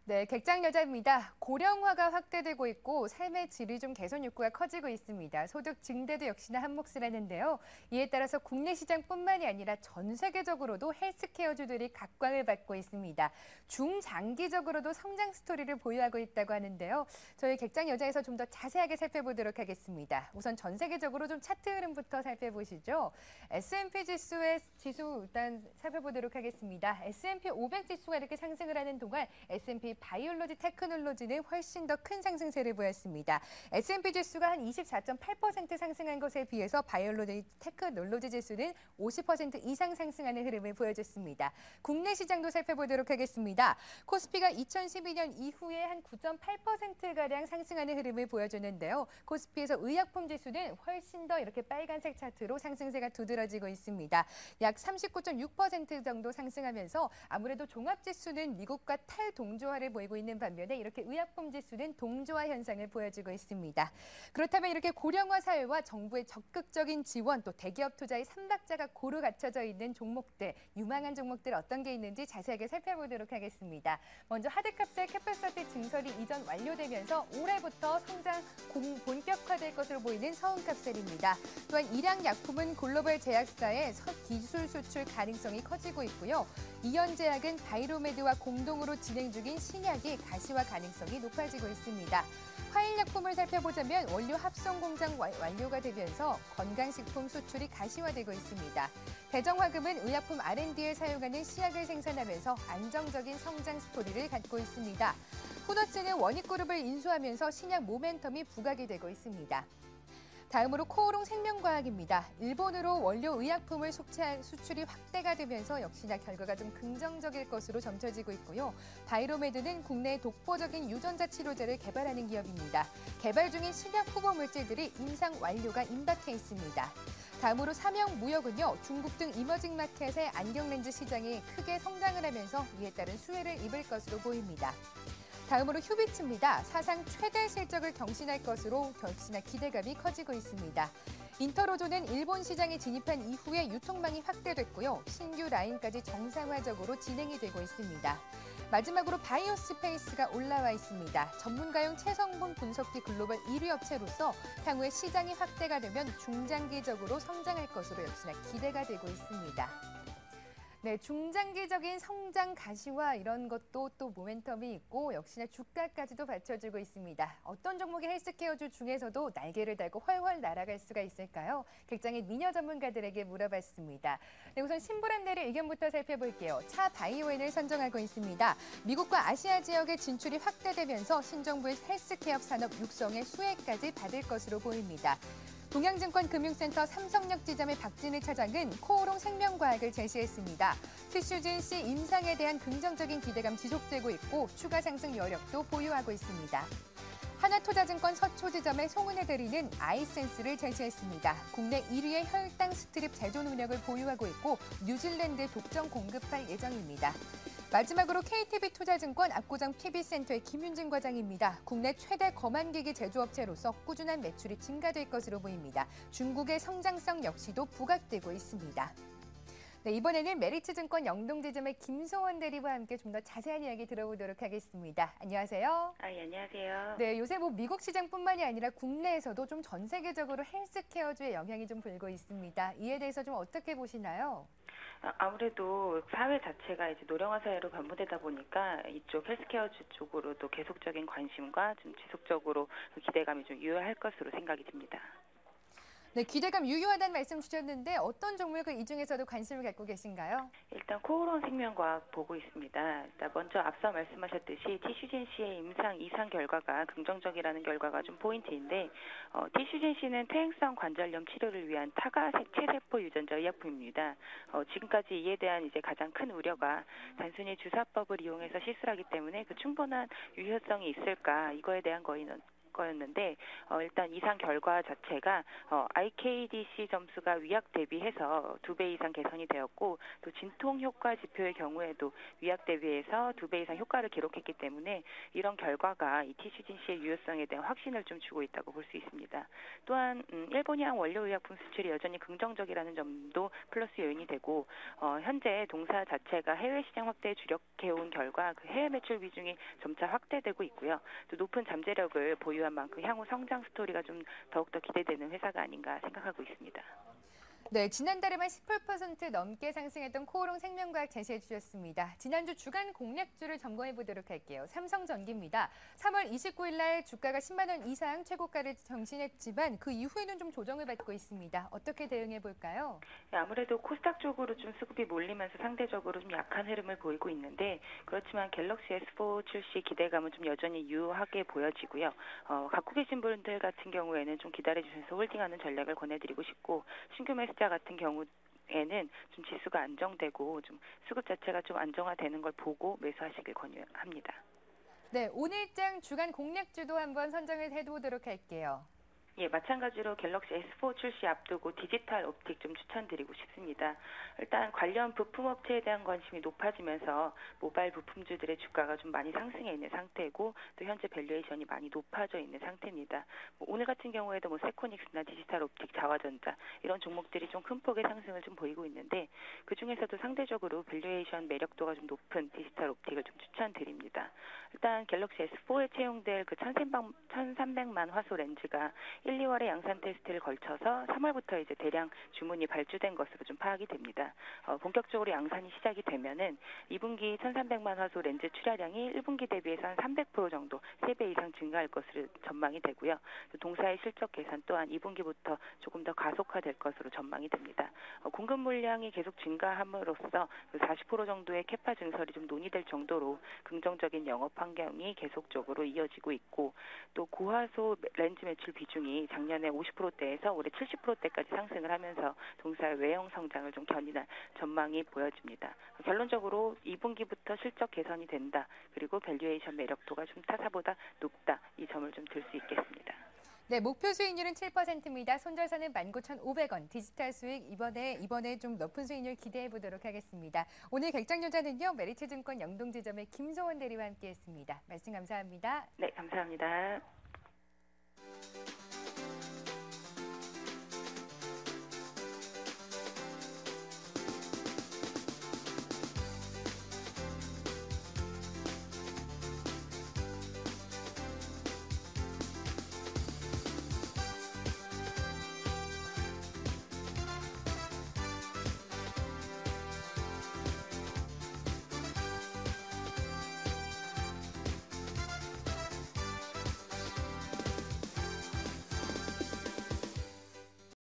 네, 객장 여자입니다. 고령화가 확대되고 있고 삶의 질이 좀 개선 욕구가 커지고 있습니다. 소득 증대도 역시나 한 몫이라는데요. 이에 따라서 국내 시장뿐만이 아니라 전 세계적으로도 헬스케어주들이 각광을 받고 있습니다. 중장기적으로도 성장 스토리를 보유하고 있다고 하는데요. 저희 객장 여자에서 좀 더 자세하게 살펴보도록 하겠습니다. 우선 전 세계적으로 좀 차트 흐름부터 살펴보시죠. S&P 지수 일단 살펴보도록 하겠습니다. S&P 500 지수가 이렇게 상승을 하는 동안 S&P 바이올로지 테크놀로지는 훨씬 더 큰 상승세를 보였습니다. S&P 지수가 한 24.8% 상승한 것에 비해서 바이올로지 테크놀로지 지수는 50% 이상 상승하는 흐름을 보여줬습니다. 국내 시장도 살펴보도록 하겠습니다. 코스피가 2012년 이후에 한 9.8%가량 상승하는 흐름을 보여주는데요. 코스피에서 의약품 지수는 훨씬 더 이렇게 빨간색 차트로 상승세가 두드러지고 있습니다. 약 39.6% 정도 상승하면서 아무래도 종합지수는 미국과 탈동조화를 보이고 있는 반면에 이렇게 의약품 지수는 동조화 현상을 보여주고 있습니다. 그렇다면 이렇게 고령화 사회와 정부의 적극적인 지원 또 대기업 투자의 삼박자가 고루 갖춰져 있는 종목들, 유망한 종목들 어떤 게 있는지 자세하게 살펴보도록 하겠습니다. 먼저 하드캡셀 캐패서티 증설이 이전 완료되면서 올해부터 성장 본격화될 것으로 보이는 서훈캡셀입니다. 또한 일양약품은 글로벌 제약사의 기술 수출 가능성이 커지고 있고요. 이연제약은 바이로메드와 공동으로 진행 중인 신약이 가시화 가능성이 높아지고 있습니다. 화일약품을 살펴보자면 원료 합성 공장 완료가 되면서 건강식품 수출이 가시화되고 있습니다. 대정화금은 의약품 R&D에 사용하는 시약을 생산하면서 안정적인 성장 스토리를 갖고 있습니다. 후너츠는 원익그룹을 인수하면서 신약 모멘텀이 부각이 되고 있습니다. 다음으로 코오롱 생명과학입니다. 일본으로 원료 의약품을 수출이 확대가 되면서 역시나 결과가 좀 긍정적일 것으로 점쳐지고 있고요. 바이로메드는 국내 독보적인 유전자 치료제를 개발하는 기업입니다. 개발 중인 신약 후보 물질들이 임상 완료가 임박해 있습니다. 다음으로 삼형무역은요. 중국 등 이머징 마켓의 안경렌즈 시장이 크게 성장을 하면서 이에 따른 수혜를 입을 것으로 보입니다. 다음으로 휴비츠입니다. 사상 최대 실적을 경신할 것으로 역시나 기대감이 커지고 있습니다. 인터로조는 일본 시장에 진입한 이후에 유통망이 확대됐고요. 신규 라인까지 정상화적으로 진행이 되고 있습니다. 마지막으로 바이오스페이스가 올라와 있습니다. 전문가용 체성분 분석기 글로벌 1위 업체로서 향후에 시장이 확대가 되면 중장기적으로 성장할 것으로 역시나 기대가 되고 있습니다. 네, 중장기적인 성장 가시화 이런 것도 또 모멘텀이 있고 역시나 주가까지도 받쳐주고 있습니다. 어떤 종목의 헬스케어주 중에서도 날개를 달고 훨훨 날아갈 수가 있을까요? 객장의 미녀 전문가들에게 물어봤습니다. 네, 우선 신불안내를 의견부터 살펴볼게요. 차 바이오엔을 선정하고 있습니다. 미국과 아시아 지역의 진출이 확대되면서 신정부의 헬스케어 산업 육성의 수혜까지 받을 것으로 보입니다. 동양증권 금융센터 삼성역 지점의 박진희 차장은 코오롱 생명과학을 제시했습니다. 티슈진 씨 임상에 대한 긍정적인 기대감 지속되고 있고 추가 상승 여력도 보유하고 있습니다. 하나투자증권 서초 지점의 송은혜 대리는 아이센스를 제시했습니다. 국내 1위의 혈당 스트립 제조 능력을 보유하고 있고 뉴질랜드 독점 공급할 예정입니다. 마지막으로 KTB투자증권 압구정 PB센터의 김윤진 과장입니다. 국내 최대 거만기기 제조업체로서 꾸준한 매출이 증가될 것으로 보입니다. 중국의 성장성 역시도 부각되고 있습니다. 네, 이번에는 메리츠증권 영동지점의 김소원 대리와 함께 좀 더 자세한 이야기 들어보도록 하겠습니다. 안녕하세요. 예, 안녕하세요. 네, 요새 미국 시장뿐만이 아니라 국내에서도 좀 전 세계적으로 헬스케어주의 영향이 좀 불고 있습니다. 이에 대해서 좀 어떻게 보시나요? 아무래도 사회 자체가 이제 노령화 사회로 변모되다 보니까 이쪽 헬스케어주 쪽으로도 계속적인 관심과 좀 지속적으로 기대감이 좀 유효할 것으로 생각이 듭니다. 네, 기대감 유효하다는 말씀 주셨는데 어떤 종목을 이 중에서도 관심을 갖고 계신가요? 일단 코오롱 생명과학 보고 있습니다. 일단 먼저 앞서 말씀하셨듯이 티슈진 씨의 임상 이상 결과가 긍정적이라는 결과가 좀 포인트인데 티슈진 씨는 퇴행성 관절염 치료를 위한 타가 체세포 유전자 의약품입니다. 지금까지 이에 대한 이제 가장 큰 우려가 단순히 주사법을 이용해서 시술하기 때문에 그 충분한 유효성이 있을까 이거에 대한 거였는데 일단 이상 결과 자체가 IKDC 점수가 위약 대비해서 2배 이상 개선이 되었고 또 진통 효과 지표의 경우에도 위약 대비해서 2배 이상 효과를 기록했기 때문에 이런 결과가 이 티슈진 C의 유효성에 대한 확신을 좀 주고 있다고 볼 수 있습니다. 또한 일본향 원료의약품 수출이 여전히 긍정적이라는 점도 플러스 요인이 되고 현재 동사 자체가 해외 시장 확대에 주력해온 결과 그 해외 매출 비중이 점차 확대되고 있고요. 또 높은 잠재력을 보유한 만큼 향후 성장 스토리가 좀 더욱더 기대되는 회사가 아닌가 생각하고 있습니다. 네, 지난달에만 18% 넘게 상승했던 코오롱 생명과학 제시해 주셨습니다. 지난주 주간 공략주를 점검해 보도록 할게요. 삼성전기입니다. 3월 29일 날 주가가 10만 원 이상 최고가를 경신했지만 그 이후에는 좀 조정을 받고 있습니다. 어떻게 대응해 볼까요? 네, 아무래도 코스닥 쪽으로 좀 수급이 몰리면서 상대적으로 좀 약한 흐름을 보이고 있는데 그렇지만 갤럭시 S4 출시 기대감은 좀 여전히 유효하게 보여지고요. 갖고 계신 분들 같은 경우에는 좀 기다려주셔서 홀딩하는 전략을 권해드리고 싶고 신규 매수자 같은 경우에는 좀 지수가 안정되고 좀 수급 자체가 좀 안정화되는 걸 보고 매수하시길 권유합니다. 네, 오늘장 주간 공략주도 한번 선정을 해보도록 할게요. 예, 마찬가지로 갤럭시 S4 출시 앞두고 디지털 옵틱 좀 추천드리고 싶습니다. 일단 관련 부품 업체에 대한 관심이 높아지면서 모바일 부품주들의 주가가 좀 많이 상승해 있는 상태고 또 현재 밸류에이션이 많이 높아져 있는 상태입니다. 오늘 같은 경우에도 세코닉스나 디지털 옵틱, 자화전자 이런 종목들이 좀 큰 폭의 상승을 좀 보이고 있는데 그 중에서도 상대적으로 밸류에이션 매력도가 좀 높은 디지털 옵틱을 좀 추천드립니다. 일단 갤럭시 S4에 채용될 그 1300만 화소 렌즈가 1, 2월에 양산 테스트를 걸쳐서 3월부터 이제 대량 주문이 발주된 것으로 좀 파악이 됩니다. 본격적으로 양산이 시작이 되면은 2분기 1,300만 화소 렌즈 출하량이 1분기 대비해서 한 300% 정도 3배 이상 증가할 것으로 전망이 되고요. 동사의 실적 개선 또한 2분기부터 조금 더 가속화될 것으로 전망이 됩니다. 공급 물량이 계속 증가함으로써 40% 정도의 캐파 증설이 좀 논의될 정도로 긍정적인 영업 환경이 계속적으로 이어지고 있고 또 고화소 렌즈 매출 비중이 작년에 50%대에서 올해 70%대까지 상승을 하면서 동사의 외형 성장을 좀 견인할 전망이 보여집니다. 결론적으로 2분기부터 실적 개선이 된다. 그리고 밸류에이션 매력도가 좀 타사보다 높다. 이 점을 좀 들 수 있겠습니다. 네, 목표 수익률은 7%입니다. 손절사는 19,500원. 디지털 수익 이번에 좀 높은 수익률 기대해 보도록 하겠습니다. 오늘 결정전자는요. 메리츠증권 영동지점의 김소원 대리와 함께했습니다. 말씀 감사합니다. 네, 감사합니다.